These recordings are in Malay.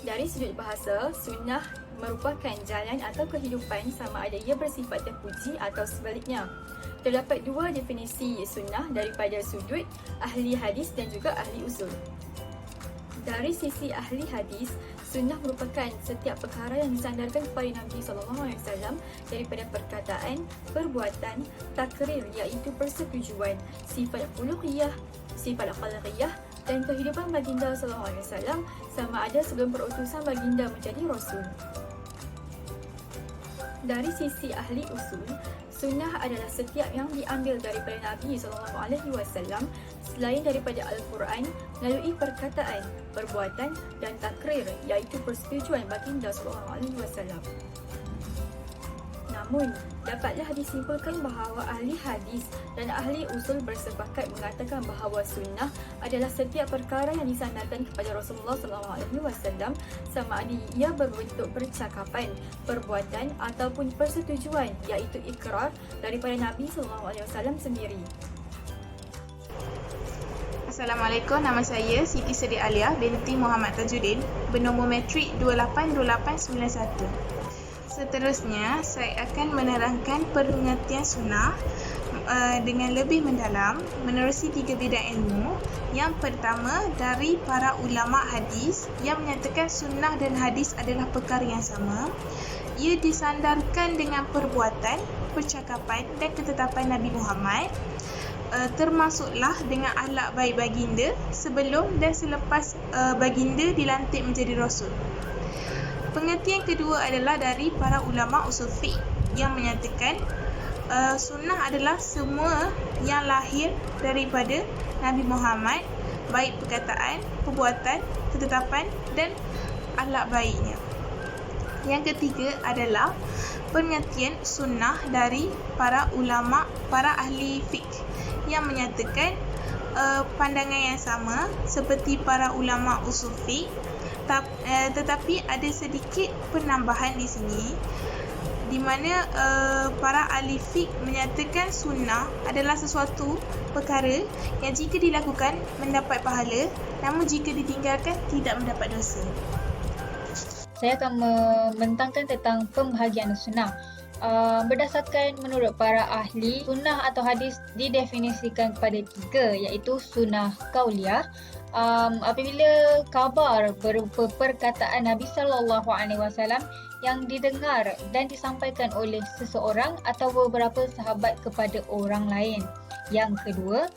Dari sudut bahasa, sunnah merupakan jalan atau kehidupan sama ada ia bersifat terpuji atau sebaliknya. Terdapat dua definisi sunnah daripada sudut ahli hadis dan juga ahli usul. Dari sisi ahli hadis, sunnah merupakan setiap perkara yang disandarkan kepada Nabi SAW daripada perkataan, perbuatan, takrir iaitu persetujuan, sifat khuluqiyah, sifat khalqiyah dan kehidupan baginda SAW sama ada sebelum perutusan baginda menjadi rasul. Dari sisi ahli usul, sunnah adalah setiap yang diambil daripada Nabi SAW selain daripada Al-Quran melalui perkataan, perbuatan dan takrir iaitu persetujuan baginda SAW. Namun, dapatlah disimpulkan bahawa ahli hadis dan ahli usul bersepakat mengatakan bahawa sunnah adalah setiap perkara yang disandarkan kepada Rasulullah SAW sama ada ia berbentuk percakapan, perbuatan ataupun persetujuan iaitu ikrar daripada Nabi SAW sendiri. Assalamualaikum, nama saya Siti Seri Alia binti Muhammad Tajuddin, bernombor matrik 282891. Seterusnya, saya akan menerangkan pengertian sunnah dengan lebih mendalam menerusi 3 bidang ilmu. Yang pertama, dari para ulama hadis yang menyatakan sunnah dan hadis adalah perkara yang sama. Ia disandarkan dengan perbuatan, percakapan dan ketetapan Nabi Muhammad, termasuklah dengan akhlak baik baginda sebelum dan selepas baginda dilantik menjadi rasul. Pengertian kedua adalah dari para ulama usul fiqh yang menyatakan sunnah adalah semua yang lahir daripada Nabi Muhammad, baik perkataan, perbuatan, ketetapan dan akhlak baiknya. Yang ketiga adalah pengertian sunnah dari para ulama, para ahli fiqh yang menyatakan pandangan yang sama seperti para ulama usul fiqh, tetapi ada sedikit penambahan di sini di mana para ahli fiqh menyatakan sunnah adalah sesuatu perkara yang jika dilakukan mendapat pahala, namun jika ditinggalkan tidak mendapat dosa. Saya akan membentangkan tentang pembahagian sunnah. Berdasarkan menurut para ahli, sunnah atau hadis didefinisikan kepada 3 iaitu sunnah qauliyah. Apabila kabar berupa perkataan Nabi SAW yang didengar dan disampaikan oleh seseorang atau beberapa sahabat kepada orang lain. Yang kedua,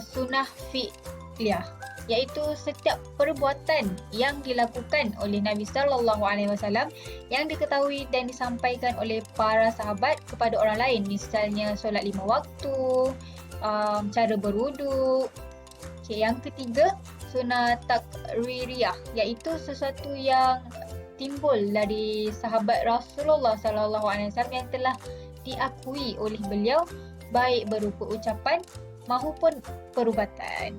sunnah fi'liyah, iaitu setiap perbuatan yang dilakukan oleh Nabi SAW yang diketahui dan disampaikan oleh para sahabat kepada orang lain, misalnya solat 5 waktu, cara berwuduk. Yang ketiga, sunnah takririyah, iaitu sesuatu yang timbul dari sahabat Rasulullah SAW yang telah diakui oleh beliau baik berupa ucapan maupun perubatan.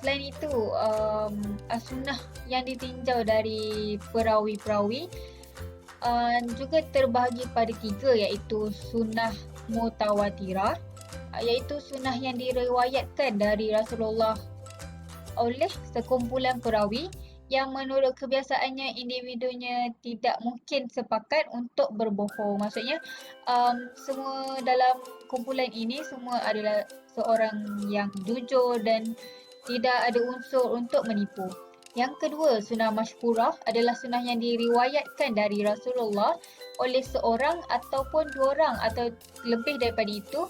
Selain itu, sunnah yang ditinjau dari perawi-perawi juga terbahagi pada 3 iaitu sunnah mutawatirah, iaitu sunnah yang diriwayatkan dari Rasulullah oleh sekumpulan perawi yang menurut kebiasaannya individunya tidak mungkin sepakat untuk berbohong. Maksudnya semua dalam kumpulan ini semua adalah seorang yang jujur dan tidak ada unsur untuk menipu. Yang kedua, sunnah masyhurah adalah sunnah yang diriwayatkan dari Rasulullah oleh seorang ataupun 2 orang atau lebih daripada itu,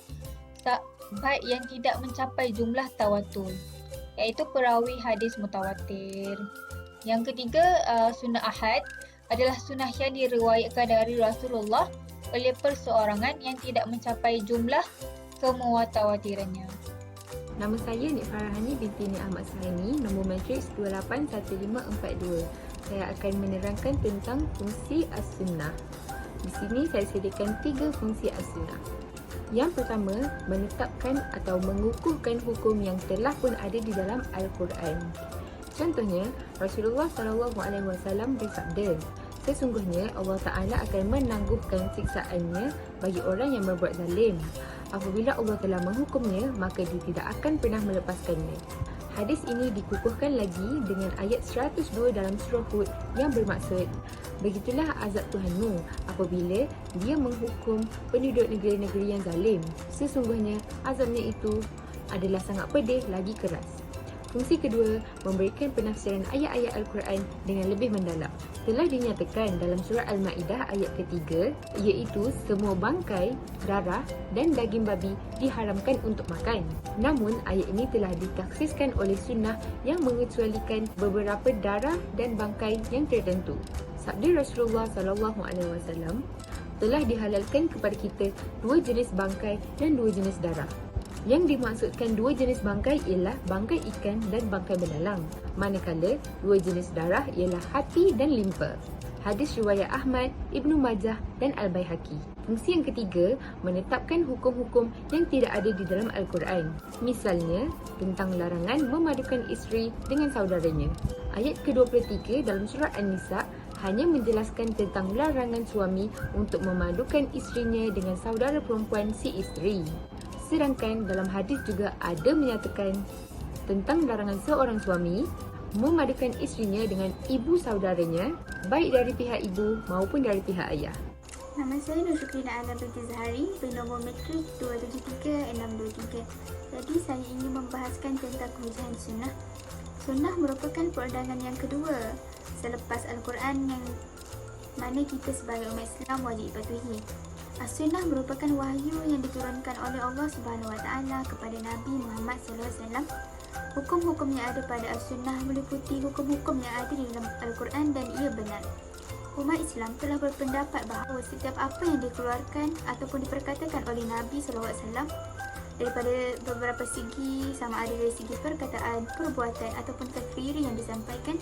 baik yang tidak mencapai jumlah tawatur, iaitu perawi hadis mutawatir. Yang ketiga, sunnah ahad adalah sunnah yang diriwayatkan dari Rasulullah oleh perseorangan yang tidak mencapai jumlah kemutawatirannya. Nama saya Nik Farahani binti Nik Ahmad Sahani, nombor matrik 281542. Saya akan menerangkan tentang fungsi as-sunnah. Di sini saya sediakan 3 fungsi as-sunnah. Yang pertama, menetapkan atau mengukuhkan hukum yang telah pun ada di dalam Al-Quran. Contohnya, Rasulullah SAW bersabda, sesungguhnya Allah Ta'ala akan menangguhkan siksaannya bagi orang yang berbuat zalim. Apabila Allah telah menghukumnya, maka dia tidak akan pernah melepaskannya. Hadis ini dikukuhkan lagi dengan ayat 102 dalam surah Hud yang bermaksud, begitulah azab Tuhanmu apabila dia menghukum penduduk negeri-negeri yang zalim. Sesungguhnya azabnya itu adalah sangat pedih lagi keras. Fungsi kedua, memberikan penafsiran ayat-ayat Al-Quran dengan lebih mendalam. Telah dinyatakan dalam surah Al-Ma'idah ayat ketiga, iaitu semua bangkai, darah dan daging babi diharamkan untuk makan. Namun, ayat ini telah ditaksiskan oleh sunnah yang mengecualikan beberapa darah dan bangkai yang tertentu. Sabda Rasulullah SAW, telah dihalalkan kepada kita 2 jenis bangkai dan 2 jenis darah. Yang dimaksudkan 2 jenis bangkai ialah bangkai ikan dan bangkai benalang. Manakala 2 jenis darah ialah hati dan limpa. Hadis riwayat Ahmad, Ibnu Majah dan Al-Baihaqi. Fungsi yang ketiga, menetapkan hukum-hukum yang tidak ada di dalam Al-Quran. Misalnya, tentang larangan memadukan isteri dengan saudaranya. Ayat ke-23 dalam surah An-Nisa hanya menjelaskan tentang larangan suami untuk memadukan isterinya dengan saudara perempuan si isteri. Sedangkan dalam hadis juga ada menyatakan tentang larangan seorang suami memadukan isterinya dengan ibu saudaranya, baik dari pihak ibu maupun dari pihak ayah. Nama saya Nur Syukrina Ana binti Zahari, bernombor matrik 273-623. Jadi saya ingin membahaskan tentang kehujahan sunnah. Sunnah merupakan perundangan yang kedua selepas Al-Quran yang mana kita sebagai umat Islam wajib patuhi. As-Sunnah merupakan wahyu yang diturunkan oleh Allah Subhanahu Wa Taala kepada Nabi Muhammad SAW. Hukum-hukum yang ada pada As-Sunnah meliputi hukum-hukum yang ada di dalam Al-Quran dan ia benar. Umat Islam telah berpendapat bahawa setiap apa yang dikeluarkan ataupun diperkatakan oleh Nabi SAW daripada beberapa segi, sama ada dari segi perkataan, perbuatan ataupun takfiri yang disampaikan,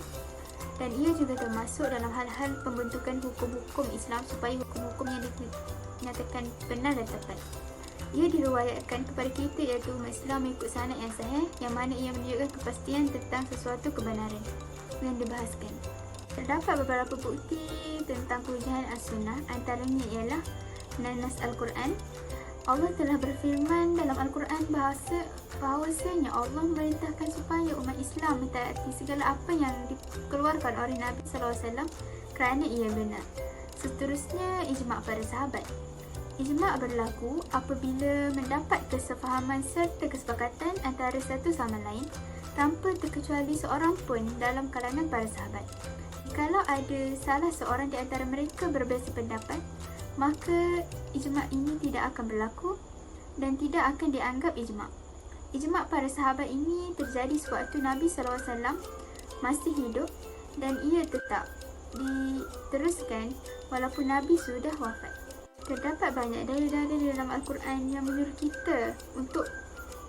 dan ia juga termasuk dalam hal-hal pembentukan hukum-hukum Islam supaya hukum-hukum yang dinyatakan benar dan tepat. Ia diriwayatkan kepada kita iaitu umat Islam mengikut sanad yang sahih yang mana ia menunjukkan kepastian tentang sesuatu kebenaran yang dibahaskan. Terdapat beberapa bukti tentang kehujahan As-Sunnah, antaranya ialah nas Al-Quran. Allah telah berfirman dalam Al-Quran bahawasanya Allah memerintahkan supaya umat Islam mentaati segala apa yang dikeluarkan oleh Nabi SAW kerana ia benar. Seterusnya, ijma' para sahabat. Ijma' berlaku apabila mendapat kesefahaman serta kesepakatan antara satu sama lain tanpa terkecuali seorang pun dalam kalangan para sahabat. Kalau ada salah seorang di antara mereka berbeza pendapat, maka ijma' ini tidak akan berlaku dan tidak akan dianggap ijma'. Ijma' para sahabat ini terjadi sewaktu Nabi SAW masih hidup dan ia tetap diteruskan walaupun Nabi sudah wafat. Terdapat banyak dalil-dalil dalam Al-Quran yang menyuruh kita untuk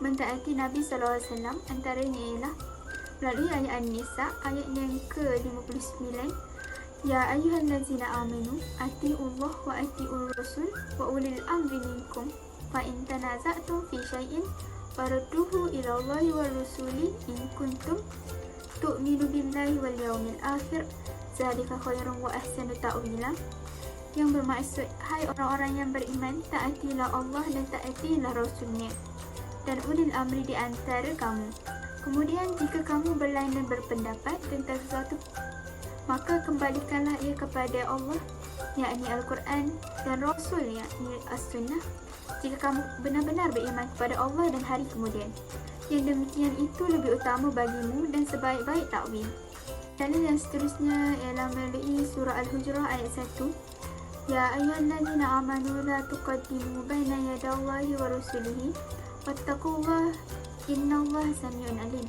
mentaati Nabi SAW. Antaranya ialah melalui ayat An-Nisa ayat yang ke-59, Ya ayyuhallazina amanu atiiullah wa atiiur rasul wa ulil amri minkum fa in tanaza'tum fi syai'in farudduhu ila Allahi wa rasuli in kuntum tu'minu billahi wal yawmil akhir zalika khairun wa ahsanu ta'wila. Yang bermaksud, hai orang-orang yang beriman, taatilah Allah dan taatilah Rasulnya dan ulil amri di antara kamu. Kemudian jika kamu berlain dan berpendapat tentang sesuatu, maka kembalikanlah ia kepada Allah, yakni Al-Quran, dan Rasul, yakni As-Sunnah, jika kamu benar-benar beriman kepada Allah dan hari kemudian. Yang demikian itu lebih utama bagimu dan sebaik-baik takwil. Dalil yang seterusnya ialah melalui surah Al-Hujrah ayat 1. Ya ayyuhallazina amanu la tuqaddimu baina yadallahi wa rasulihi wattaqullaha innallaha samiun alim.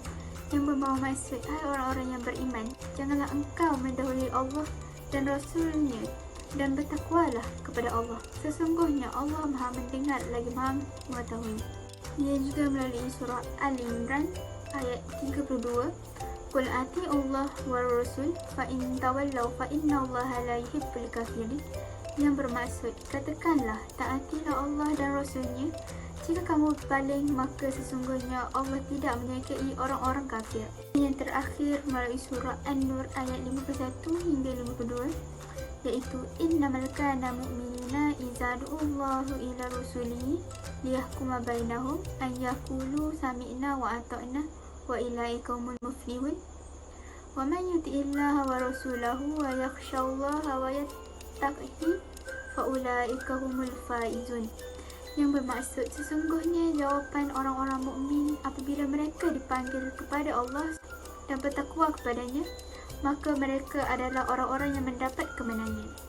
Yang membawa maksud, hai orang-orang yang beriman, janganlah engkau mendahului Allah dan Rasulnya dan bertakwalah kepada Allah. Sesungguhnya Allah Maha mendengar lagi Maha mengetahui. Ia juga melalui surah Al-Imran ayat 32. Qul ati'ullah wa rasul fa in tawallaw fa innallaha la yuhibbul kafirin. Yang bermaksud, katakanlah taatilah Allah dan Rasulnya. Jika kamu berpaling, maka sesungguhnya Allah tidak menyukai orang-orang kafir. Yang terakhir melalui surah An-Nur ayat 51 hingga 52, iaitu innamal kana mu'minuna idza du'allahu ila rasulihi liyahkuma bainahum an yaqulu sami'na wa ata'na wa ulaika humul muflihun. Wa man yuti'illaha wa rasulahu wa yakhshallaha wa yattaqihi fa ulaika humul faizun. Yang bermaksud sesungguhnya jawapan orang-orang mukmin apabila mereka dipanggil kepada Allah dan bertakwa kepadanya, maka mereka adalah orang-orang yang mendapat kemenangan.